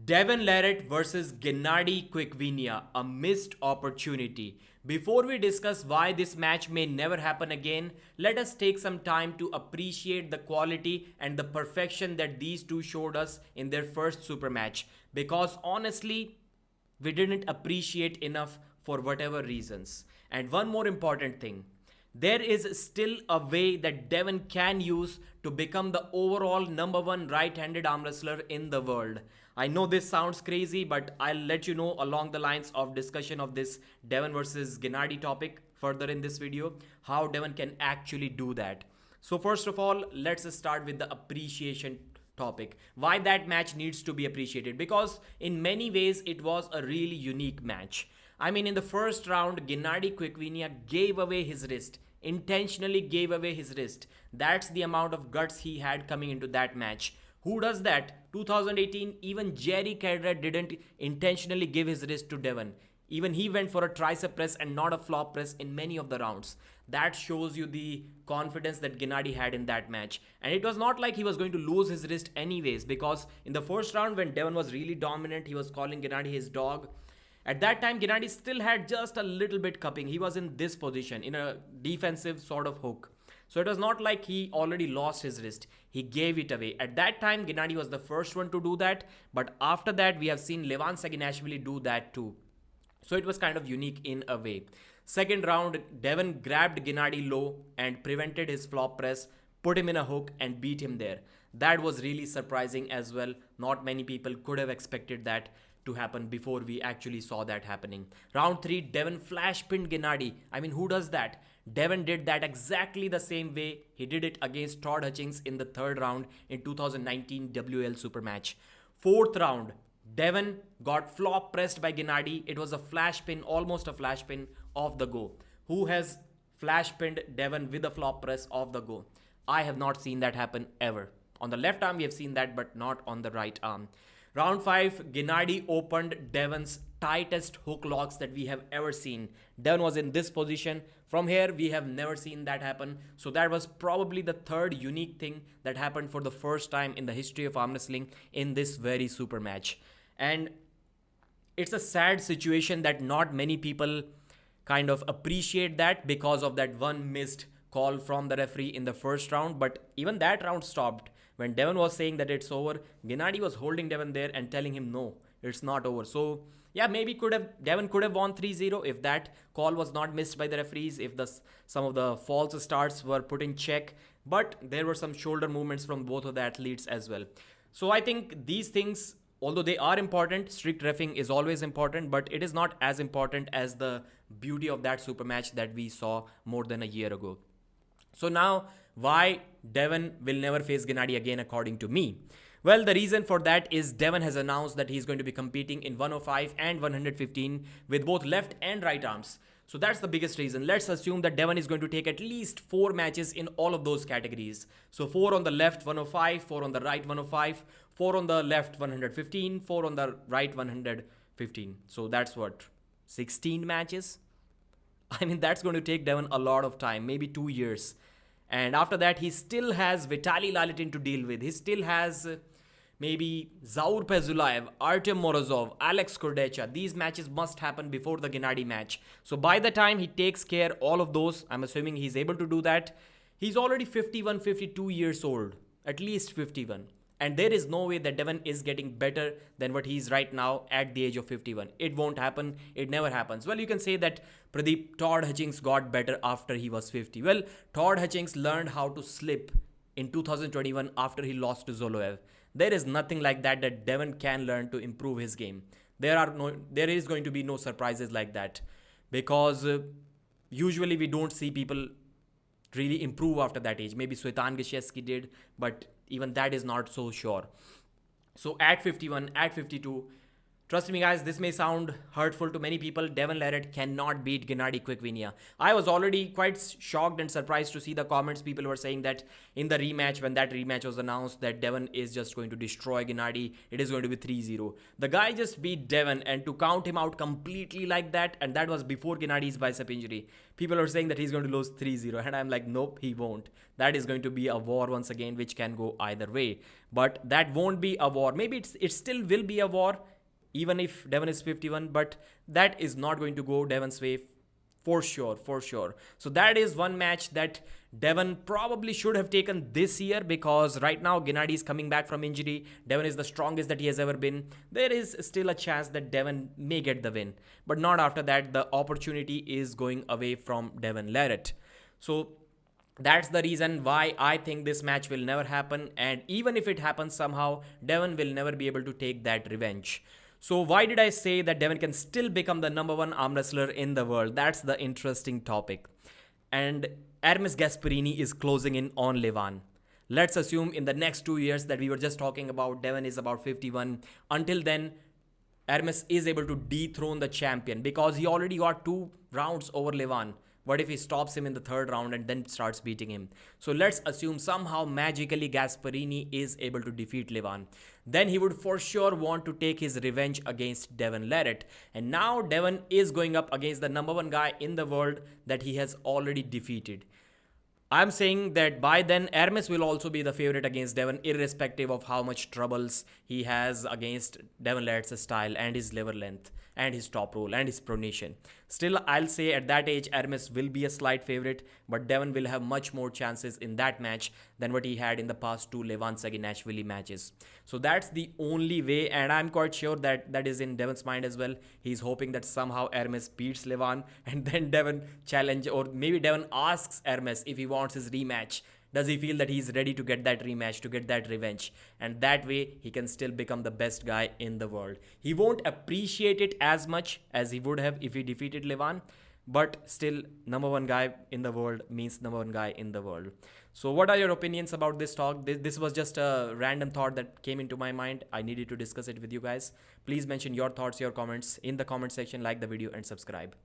Devon Larratt versus Genadi Kvikvinia, a missed opportunity. Before we discuss why this match may never happen again, let us take some time to appreciate the quality and the perfection that these two showed us in their first super match. Because honestly, we didn't appreciate enough for whatever reasons. And one more important thing, there is still a way that Devon can use to become the overall number one right handed arm wrestler in the world. I know this sounds crazy, but I'll let you know along the lines of discussion of this Devon versus Gennady topic further in this video how Devon can actually do that. So, first of all, let's start with the appreciation topic. Why that match needs to be appreciated? Because in many ways, it was a really unique match. I mean, in the first round, Genadi Kvikvinia gave away his wrist, intentionally gave away his wrist. That's the amount of guts he had coming into that match. Who does that? 2018, even Jerry Cadret didn't intentionally give his wrist to Devon. Even he went for a tricep press and not a flop press in many of the rounds. That shows you the confidence that Gennady had in that match. And it was not like he was going to lose his wrist anyways, because in the first round when Devon was really dominant, he was calling Gennady his dog. At that time, Gennady still had just a little bit cupping. He was in this position, in a defensive sort of hook. So it was not like he already lost his wrist. He gave it away. At that time, Gennady was the first one to do that. But after that, we have seen Levan Saginashvili do that too. So it was kind of unique in a way. Second round, Devon grabbed Gennady low and prevented his flop press, put him in a hook and beat him there. That was really surprising as well. Not many people could have expected that to happen before we actually saw that happening. Round 3, Devon flash pinned Gennady. I mean, who does that? Devon did that exactly the same way he did it against Todd Hutchings in the third round in 2019 WL Super Match. Fourth round, Devon got flop pressed by Gennady. It was a flash pin, almost a flash pin off the go. Who has flash pinned Devon with a flop press off the go? I have not seen that happen ever. On the left arm, we have seen that, but not on the right arm. Round 5, Gennady opened Devon's tightest hook locks that we have ever seen. Devon was in this position. From here, we have never seen that happen. So that was probably the third unique thing that happened for the first time in the history of arm wrestling in this very super match. And it's a sad situation that not many people kind of appreciate that because of that one missed call from the referee in the first round. But even that round stopped. When Devon was saying that it's over, Gennady was holding Devon there and telling him no, it's not over. So yeah, maybe Devon could have won 3-0 if that call was not missed by the referees, if some of the false starts were put in check. But there were some shoulder movements from both of the athletes as well. So I think these things, although they are important, strict reffing is always important, but it is not as important as the beauty of that super match that we saw more than a year ago. So now, why Devon will never face Gennady again according to me? Well, the reason for that is Devon has announced that he's going to be competing in 105 and 115 with both left and right arms. So that's the biggest reason. Let's assume that Devon is going to take at least 4 matches in all of those categories. So 4 on the left 105, 4 on the right 105, 4 on the left 115, 4 on the right 115. So that's what, 16 matches? I mean, that's going to take Devon a lot of time, maybe 2 years. And after that, he still has Vitaly Lalitin to deal with. He still has maybe Zaur Pezulaev, Artem Morozov, Alex Kordecha. These matches must happen before the Gennady match. So by the time he takes care all of those, I'm assuming he's able to do that, he's already 51, 52 years old. At least 51. And there is no way that Devon is getting better than what he is right now at the age of 51. It won't happen. It never happens. Well, you can say that Todd Hutchings got better after he was 50. Well, Todd Hutchings learned how to slip in 2021 after he lost to Zoloev. There is nothing like that Devon can learn to improve his game. There is going to be no surprises like that because usually we don't see people really improve after that age. Maybe Svetan Gishevsky did, but even that is not so sure. So at 51, at 52, Trust me, guys, this may sound hurtful to many people. Devon Larratt cannot beat Genadi Kvikvinia. I was already quite shocked and surprised to see the comments. People were saying that in the rematch, when that rematch was announced, that Devon is just going to destroy Genadi. It is going to be 3-0. The guy just beat Devon, and to count him out completely like that, and that was before Genadi's bicep injury. People are saying that he's going to lose 3-0, and I'm like, nope, he won't. That is going to be a war once again, which can go either way. But that won't be a war. Maybe it still will be a war, even if Devon is 51, but that is not going to go Devon's way for sure, for sure. So that is one match that Devon probably should have taken this year, because right now Genadi is coming back from injury. Devon is the strongest that he has ever been. There is still a chance that Devon may get the win, but not after that. The opportunity is going away from Devon Larratt. So that's the reason why I think this match will never happen, and even if it happens somehow, Devon will never be able to take that revenge. So why did I say that Devon can still become the #1 arm wrestler in the world? That's the interesting topic. And Hermes Gasparini is closing in on Levan. Let's assume in the next 2 years that we were just talking about, Devon is about 51. Until then, Hermes is able to dethrone the champion because he already got 2 rounds over Levan. What if he stops him in the 3rd round and then starts beating him? So let's assume somehow magically Gasparini is able to defeat Levan. Then he would for sure want to take his revenge against Devon Larratt. And now Devon is going up against the #1 guy in the world that he has already defeated. I'm saying that by then, Hermes will also be the favorite against Devon, irrespective of how much troubles he has against Devon Larratt's style and his lever length and his top roll and his pronation. Still, I'll say at that age, Hermes will be a slight favorite, but Devon will have much more chances in that match than what he had in the past 2 Levan Saginashvili matches. So that's the only way, and I'm quite sure that that is in Devon's mind as well. He's hoping that somehow Hermes beats Levan, and then Devon challenge, or maybe Devon asks Hermes if he wants his rematch. Does he feel that he's ready to get that rematch, to get that revenge? And that way, he can still become the best guy in the world. He won't appreciate it as much as he would have if he defeated Levan, but still, #1 guy in the world means #1 guy in the world. So what are your opinions about this talk? This was just a random thought that came into my mind. I needed to discuss it with you guys. Please mention your thoughts, your comments in the comment section, like the video and subscribe.